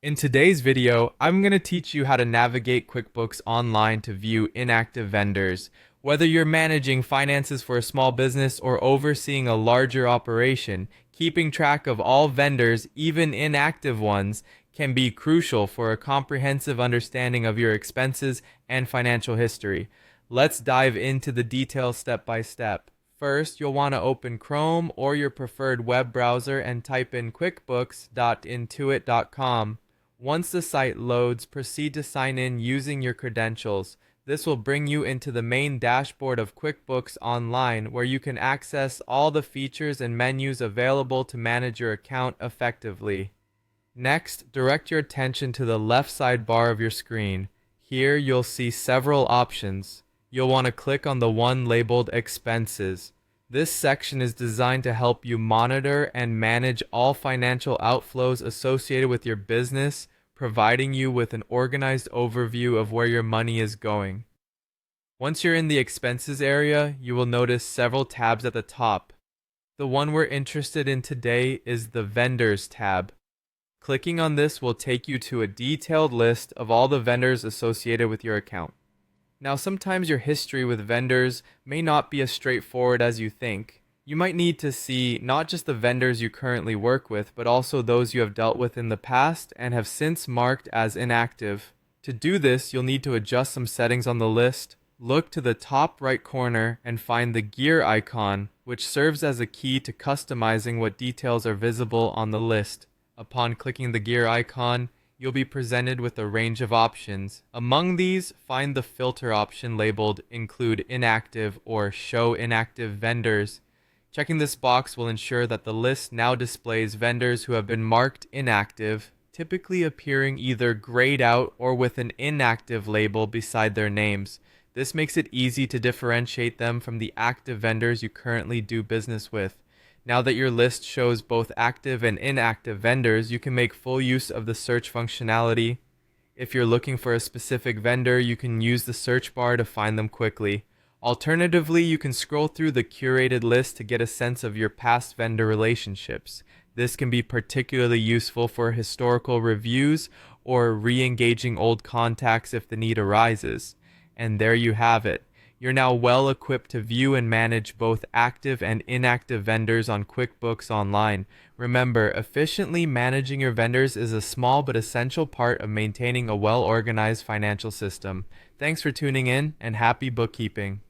In today's video, I'm going to teach you how to navigate QuickBooks Online to view inactive vendors. Whether you're managing finances for a small business or overseeing a larger operation, keeping track of all vendors, even inactive ones, can be crucial for a comprehensive understanding of your expenses and financial history. Let's dive into the details step by step. First, you'll want to open Chrome or your preferred web browser and type in quickbooks.intuit.com. Once the site loads, proceed to sign in using your credentials. This will bring you into the main dashboard of QuickBooks Online, where you can access all the features and menus available to manage your account effectively. Next, direct your attention to the left sidebar of your screen. Here you'll see several options. You'll want to click on the one labeled Expenses. This section is designed to help you monitor and manage all financial outflows associated with your business, providing you with an organized overview of where your money is going. Once you're in the Expenses area, you will notice several tabs at the top. The one we're interested in today is the Vendors tab. Clicking on this will take you to a detailed list of all the vendors associated with your account. Now, sometimes your history with vendors may not be as straightforward as you think. You might need to see not just the vendors you currently work with, but also those you have dealt with in the past and have since marked as inactive. To do this, you'll need to adjust some settings on the list. Look to the top right corner and find the gear icon, which serves as a key to customizing what details are visible on the list. Upon clicking the gear icon, you'll be presented with a range of options. Among these, find the filter option labeled Include Inactive or Show Inactive Vendors. Checking this box will ensure that the list now displays vendors who have been marked inactive, typically appearing either grayed out or with an inactive label beside their names. This makes it easy to differentiate them from the active vendors you currently do business with. Now that your list shows both active and inactive vendors, you can make full use of the search functionality. If you're looking for a specific vendor, you can use the search bar to find them quickly. Alternatively, you can scroll through the curated list to get a sense of your past vendor relationships. This can be particularly useful for historical reviews or re-engaging old contacts if the need arises. And there you have it. You're now well equipped to view and manage both active and inactive vendors on QuickBooks Online. Remember, efficiently managing your vendors is a small but essential part of maintaining a well-organized financial system. Thanks for tuning in, and happy bookkeeping.